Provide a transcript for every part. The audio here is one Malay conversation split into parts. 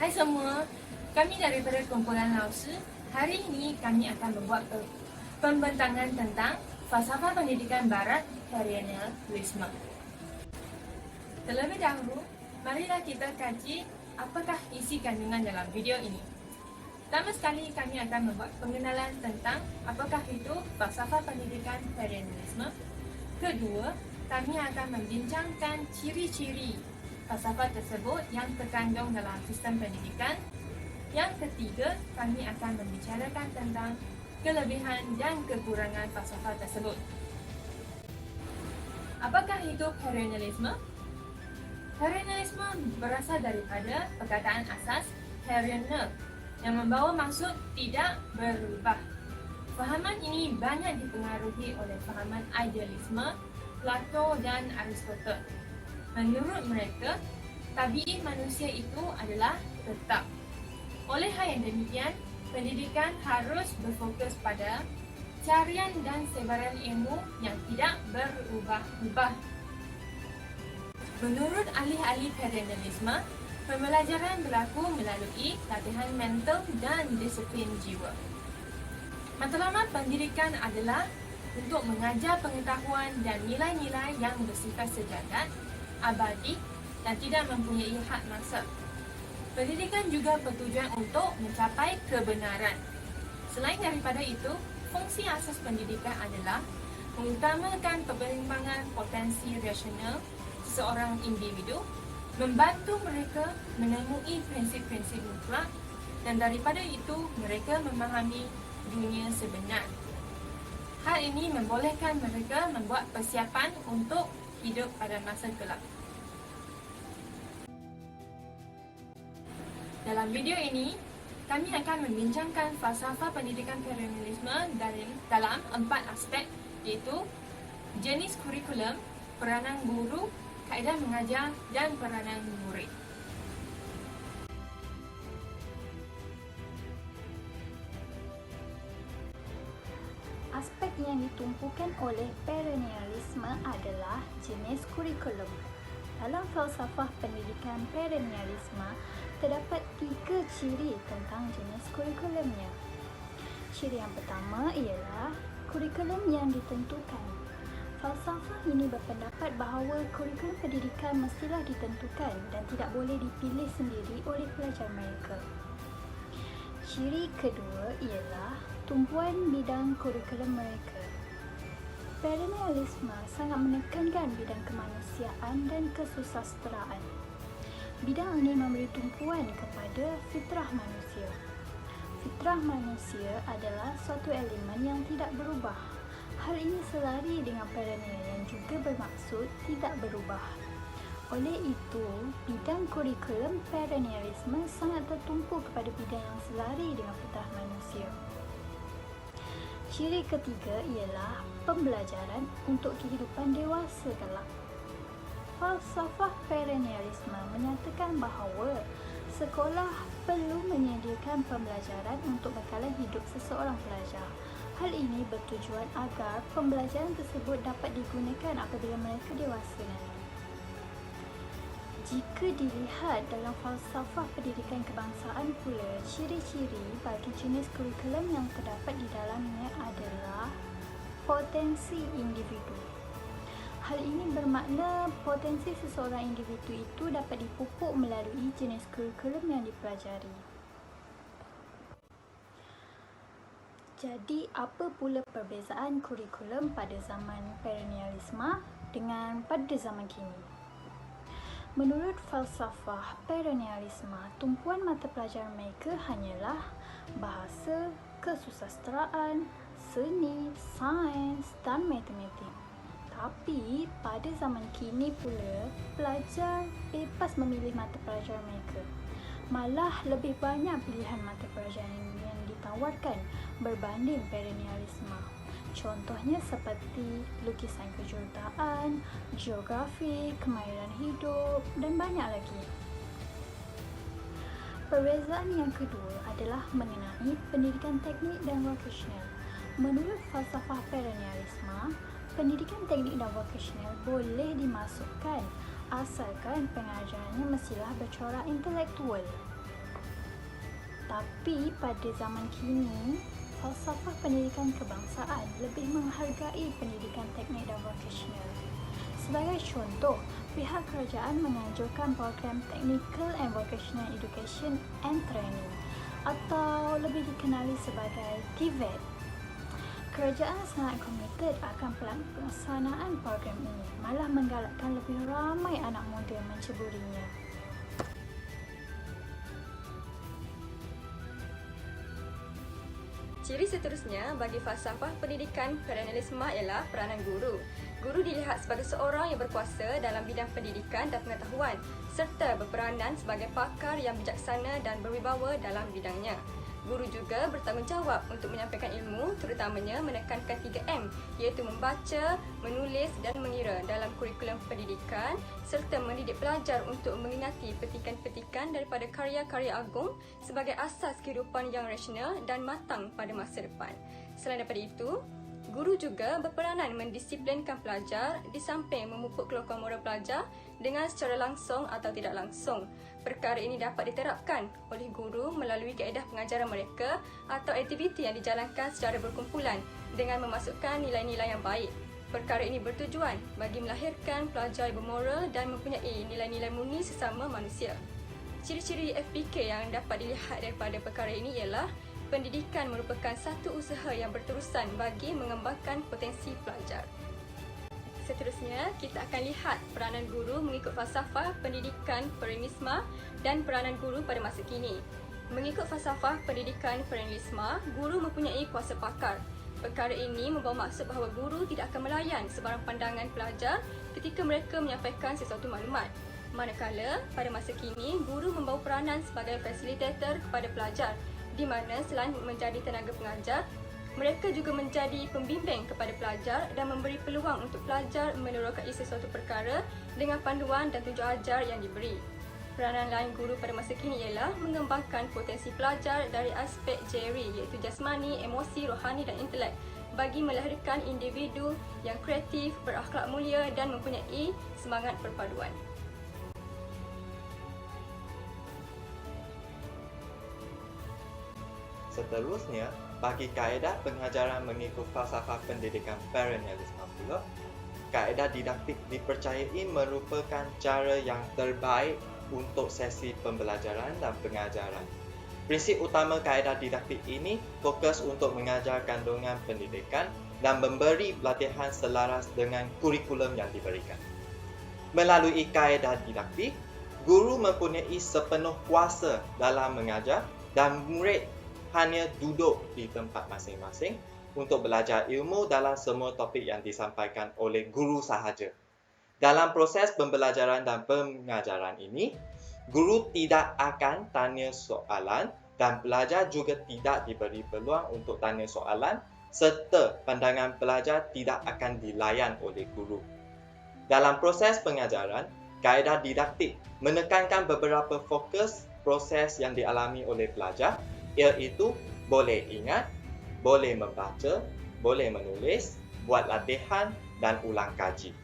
Hai semua, kami daripada kumpulan Lausi. Hari ini kami akan membuat pembentangan tentang falsafah pendidikan barat perennialisme. Terlebih dahulu, marilah kita kaji apakah isi kandungan dalam video ini. Pertama sekali kami akan membuat pengenalan tentang apakah itu falsafah pendidikan perennialisme. Kedua, kami akan membincangkan ciri-ciri falsafah tersebut yang terkandung dalam sistem pendidikan. Yang ketiga, kami akan membicarakan tentang kelebihan dan kekurangan falsafah tersebut. Apakah itu perennialisme? Perennialisme berasal daripada perkataan asas perennial yang membawa maksud tidak berubah. Fahaman ini banyak dipengaruhi oleh fahaman idealisme, Plato dan Aristotle. Menurut mereka, tabi'i manusia itu adalah tetap. Oleh hal yang demikian, pendidikan harus berfokus pada carian dan sebaran ilmu yang tidak berubah-ubah. Menurut ahli-ahli perennialisme, pembelajaran berlaku melalui latihan mental dan disiplin jiwa. Matlamat pendidikan adalah untuk mengajar pengetahuan dan nilai-nilai yang bersifat sejagat, abadi dan tidak mempunyai had masa. Pendidikan juga bertujuan untuk mencapai kebenaran. Selain daripada itu, fungsi asas pendidikan adalah mengutamakan perkembangan potensi rasional seseorang individu, membantu mereka menemui prinsip-prinsip mutlak, dan daripada itu mereka memahami dunia sebenar. Hal ini membolehkan mereka membuat persiapan untuk hidup pada masa kelak. Dalam video ini, kami akan membincangkan falsafah pendidikan perennialisme dalam 4 aspek, iaitu jenis kurikulum, peranan guru, kaedah mengajar dan peranan murid. Aspek yang ditumpukan oleh perennialisme adalah jenis kurikulum. Dalam falsafah pendidikan perennialisme, terdapat 3 ciri tentang jenis kurikulumnya. Ciri yang pertama ialah kurikulum yang ditentukan. Falsafah ini berpendapat bahawa kurikulum pendidikan mestilah ditentukan dan tidak boleh dipilih sendiri oleh pelajar mereka. Ciri kedua ialah tumpuan bidang kurikulum mereka. Perennialisme sangat menekankan bidang kemanusiaan dan kesusasteraan. Bidang ini memberi tumpuan kepada fitrah manusia. Fitrah manusia adalah suatu elemen yang tidak berubah. Hal ini selari dengan perennial yang juga bermaksud tidak berubah. Oleh itu, bidang kurikulum perennialisme sangat tertumpu kepada bidang yang selari dengan fitrah manusia. Ciri ketiga ialah pembelajaran untuk kehidupan dewasa kelak. Falsafah perennialisme menyatakan bahawa sekolah perlu menyediakan pembelajaran untuk bekalan hidup seseorang pelajar. Hal ini bertujuan agar pembelajaran tersebut dapat digunakan apabila mereka dewasa nanti. Jika dilihat dalam falsafah pendidikan kebangsaan pula, ciri-ciri bagi jenis kurikulum yang terdapat di dalamnya adalah potensi individu. Hal ini bermakna potensi seseorang individu itu dapat dipupuk melalui jenis kurikulum yang dipelajari. Jadi, apa pula perbezaan kurikulum pada zaman perennialisme dengan pada zaman kini? Menurut falsafah perennialisme, tumpuan mata pelajaran mereka hanyalah bahasa, kesusasteraan, seni, sains dan matematik. Tapi, pada zaman kini pula, pelajar bebas memilih mata pelajaran mereka. Malah lebih banyak pilihan mata pelajaran yang ditawarkan berbanding perennialisme. Contohnya seperti lukisan kejuruteraan, geografi, kemahiran hidup dan banyak lagi. Perbezaan yang kedua adalah mengenai pendidikan teknik dan vocational. Menurut falsafah perennialisme, pendidikan teknik dan vocational boleh dimasukkan asalkan pengajarannya mestilah bercorak intelektual. Tetapi pada zaman kini, falsafah pendidikan kebangsaan lebih menghargai pendidikan teknik dan vokasional. Sebagai contoh, pihak kerajaan menganjurkan program Technical and Vocational Education and Training atau lebih dikenali sebagai TVET. Kerajaan sangat komited akan pelaksanaan program ini, malah menggalakkan lebih ramai anak muda menceburinya. Ciri seterusnya bagi falsafah pendidikan perennialisme ialah peranan guru. Guru dilihat sebagai seorang yang berkuasa dalam bidang pendidikan dan pengetahuan serta berperanan sebagai pakar yang bijaksana dan berwibawa dalam bidangnya. Guru juga bertanggungjawab untuk menyampaikan ilmu, terutamanya menekankan 3M, iaitu membaca, menulis dan mengira dalam kurikulum pendidikan serta mendidik pelajar untuk mengingati petikan-petikan daripada karya-karya agung sebagai asas kehidupan yang rasional dan matang pada masa depan. Selain daripada itu, guru juga berperanan mendisiplinkan pelajar di samping memupuk kelakuan moral pelajar dengan secara langsung atau tidak langsung. Perkara ini dapat diterapkan oleh guru melalui kaedah pengajaran mereka atau aktiviti yang dijalankan secara berkumpulan dengan memasukkan nilai-nilai yang baik. Perkara ini bertujuan bagi melahirkan pelajar yang bermoral dan mempunyai nilai-nilai murni sesama manusia. Ciri-ciri FPK yang dapat dilihat daripada perkara ini ialah pendidikan merupakan satu usaha yang berterusan bagi mengembangkan potensi pelajar. Seterusnya, kita akan lihat peranan guru mengikut falsafah pendidikan perennialisme dan peranan guru pada masa kini. Mengikut falsafah pendidikan perennialisme, guru mempunyai kuasa pakar. Perkara ini membawa maksud bahawa guru tidak akan melayan sebarang pandangan pelajar ketika mereka menyampaikan sesuatu maklumat. Manakala, pada masa kini, guru membawa peranan sebagai fasilitator kepada pelajar, di mana selain menjadi tenaga pengajar, mereka juga menjadi pembimbing kepada pelajar dan memberi peluang untuk pelajar menerokai sesuatu perkara dengan panduan dan tunjuk ajar yang diberi. Peranan lain guru pada masa kini ialah mengembangkan potensi pelajar dari aspek jeri iaitu jasmani, emosi, rohani dan intelek bagi melahirkan individu yang kreatif, berakhlak mulia dan mempunyai semangat perpaduan. Seterusnya, bagi kaedah pengajaran mengikut falsafah pendidikan perennialisme pula, kaedah didaktik dipercayai merupakan cara yang terbaik untuk sesi pembelajaran dan pengajaran. Prinsip utama kaedah didaktik ini fokus untuk mengajar kandungan pendidikan dan memberi pelatihan selaras dengan kurikulum yang diberikan. Melalui kaedah didaktik, guru mempunyai sepenuh kuasa dalam mengajar dan murid hanya duduk di tempat masing-masing untuk belajar ilmu dalam semua topik yang disampaikan oleh guru sahaja. Dalam proses pembelajaran dan pengajaran ini, guru tidak akan tanya soalan dan pelajar juga tidak diberi peluang untuk tanya soalan serta pandangan pelajar tidak akan dilayan oleh guru. Dalam proses pengajaran, kaedah didaktik menekankan beberapa fokus proses yang dialami oleh pelajar, iaitu boleh ingat, boleh membaca, boleh menulis, buat latihan dan ulang kaji.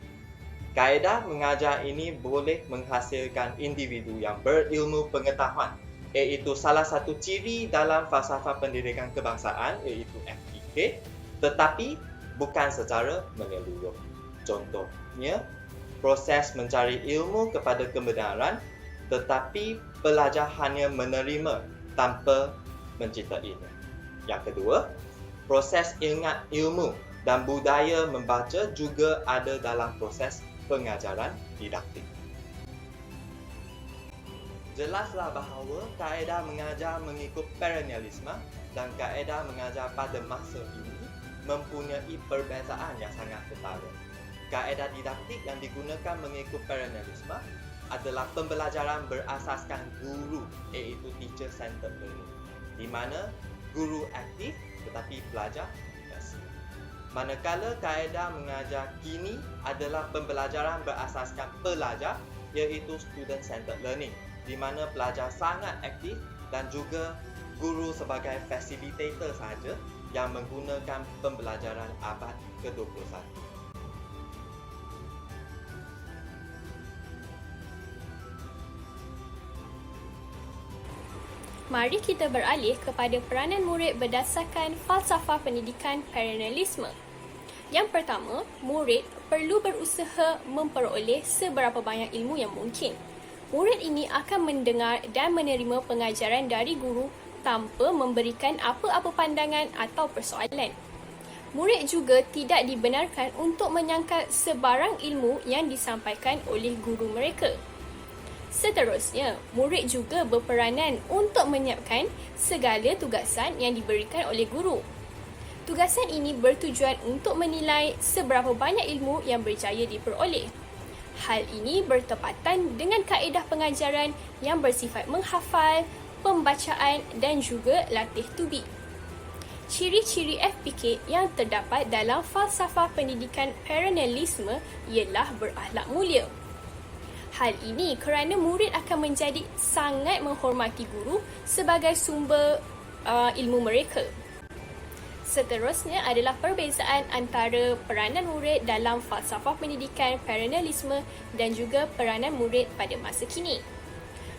Kaedah mengajar ini boleh menghasilkan individu yang berilmu pengetahuan, iaitu salah satu ciri dalam falsafah pendidikan kebangsaan, iaitu FPK, tetapi bukan secara menyeluruh. Contohnya, proses mencari ilmu kepada kebenaran, tetapi pelajar hanya menerima tanpa mencintainya. Yang kedua, proses ingat ilmu dan budaya membaca juga ada dalam proses pengajaran didaktik. Jelaslah bahawa kaedah mengajar mengikut perennialisme dan kaedah mengajar pada masa ini mempunyai perbezaan yang sangat ketara. Kaedah didaktik yang digunakan mengikut perennialisme adalah pembelajaran berasaskan guru, iaitu teacher-centered learning, di mana guru aktif tetapi pelajar pasif. Manakala kaedah mengajar kini adalah pembelajaran berasaskan pelajar, iaitu student-centered learning, di mana pelajar sangat aktif dan juga guru sebagai facilitator sahaja yang menggunakan pembelajaran abad ke-21. Mari kita beralih kepada peranan murid berdasarkan falsafah pendidikan perennialisme. Yang pertama, murid perlu berusaha memperoleh seberapa banyak ilmu yang mungkin. Murid ini akan mendengar dan menerima pengajaran dari guru tanpa memberikan apa-apa pandangan atau persoalan. Murid juga tidak dibenarkan untuk menyangkal sebarang ilmu yang disampaikan oleh guru mereka. Seterusnya, murid juga berperanan untuk menyiapkan segala tugasan yang diberikan oleh guru. Tugasan ini bertujuan untuk menilai seberapa banyak ilmu yang berjaya diperoleh. Hal ini bertepatan dengan kaedah pengajaran yang bersifat menghafal, pembacaan dan juga latih tubi. Ciri-ciri FPK yang terdapat dalam falsafah pendidikan perennialisme ialah berakhlak mulia. Hal ini kerana murid akan menjadi sangat menghormati guru sebagai sumber ilmu mereka. Seterusnya adalah perbezaan antara peranan murid dalam falsafah pendidikan perennialisme dan juga peranan murid pada masa kini.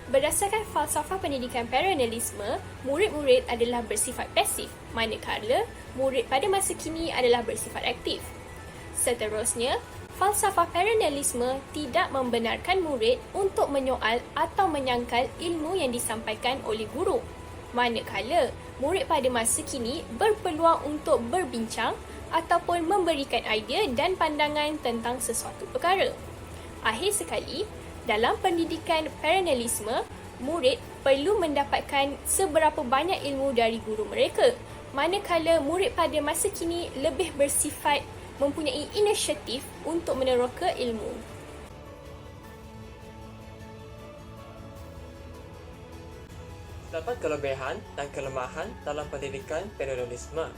Berdasarkan falsafah pendidikan perennialisme, murid-murid adalah bersifat pasif, manakala murid pada masa kini adalah bersifat aktif. Seterusnya, falsafah perennialisme tidak membenarkan murid untuk menyoal atau menyangkal ilmu yang disampaikan oleh guru. Manakala, murid pada masa kini berpeluang untuk berbincang ataupun memberikan idea dan pandangan tentang sesuatu perkara. Akhir sekali, dalam pendidikan perennialisme, murid perlu mendapatkan seberapa banyak ilmu dari guru mereka. Manakala murid pada masa kini lebih bersifat mempunyai inisiatif untuk meneroka ilmu. Terdapat kelebihan dan kelemahan dalam pendidikan perennialisme.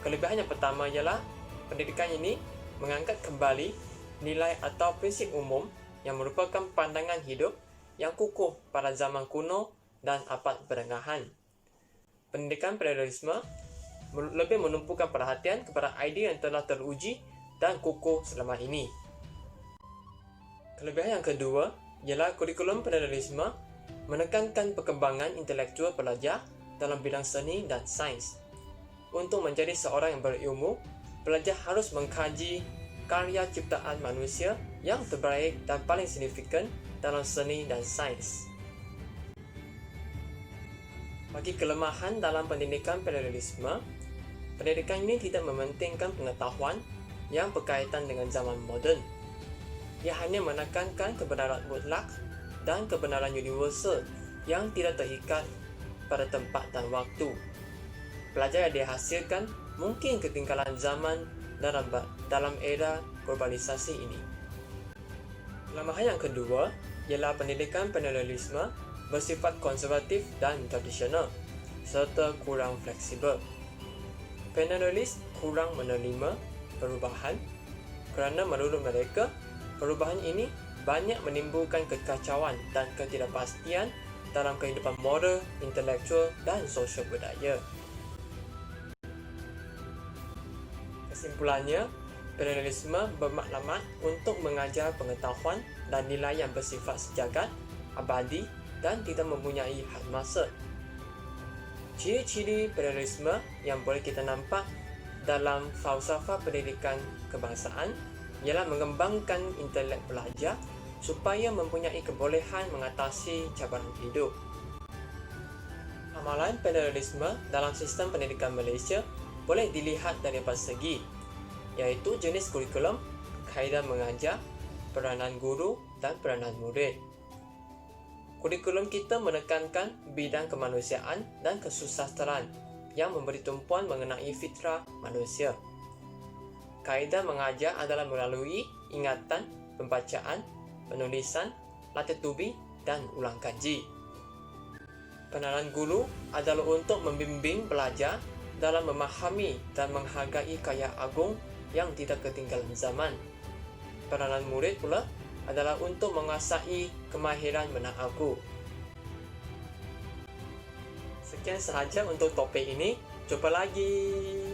Kelebihan yang pertama ialah pendidikan ini mengangkat kembali nilai atau prinsip umum yang merupakan pandangan hidup yang kukuh pada zaman kuno dan abad pertengahan. Pendidikan perennialisme lebih menumpukan perhatian kepada idea yang telah teruji dan kukuh selama ini. Kelebihan yang kedua ialah kurikulum perennialisme menekankan perkembangan intelektual pelajar dalam bidang seni dan sains. Untuk menjadi seorang yang berilmu, pelajar harus mengkaji karya ciptaan manusia yang terbaik dan paling signifikan dalam seni dan sains. Bagi kelemahan dalam pendidikan perennialisme, pendidikan ini tidak mementingkan pengetahuan yang berkaitan dengan zaman moden. Ia hanya menekankan kebenaran mutlak dan kebenaran universal yang tidak terikat pada tempat dan waktu. Pelajar yang dihasilkan mungkin ketinggalan zaman dalam era globalisasi ini. Kelemahan yang kedua ialah pendidikan perennialisme bersifat konservatif dan tradisional serta kurang fleksibel. Perennialis kurang menerima perubahan kerana menurut mereka, perubahan ini banyak menimbulkan kekacauan dan ketidakpastian dalam kehidupan moral, intelektual dan sosial budaya. Kesimpulannya, perennialisme bermaklumat untuk mengajar pengetahuan dan nilai yang bersifat sejagat, abadi dan tidak mempunyai had masa. Ciri-ciri perennialisme yang boleh kita nampak dalam falsafah pendidikan kebangsaan ialah mengembangkan intelek pelajar supaya mempunyai kebolehan mengatasi cabaran hidup. Amalan perennialisme dalam sistem pendidikan Malaysia boleh dilihat dari beberapa segi, iaitu jenis kurikulum, kaedah mengajar, peranan guru dan peranan murid. Kurikulum kita menekankan bidang kemanusiaan dan kesusasteraan yang memberi tumpuan mengenai fitrah manusia. Kaedah mengajar adalah melalui ingatan, pembacaan, penulisan, latih tubi dan ulang kaji. Peranan guru adalah untuk membimbing pelajar dalam memahami dan menghargai karya agung yang tidak ketinggalan zaman. Peranan murid pula adalah untuk menguasai kemahiran menahu. Sekian sahaja untuk topik ini. Jumpa lagi.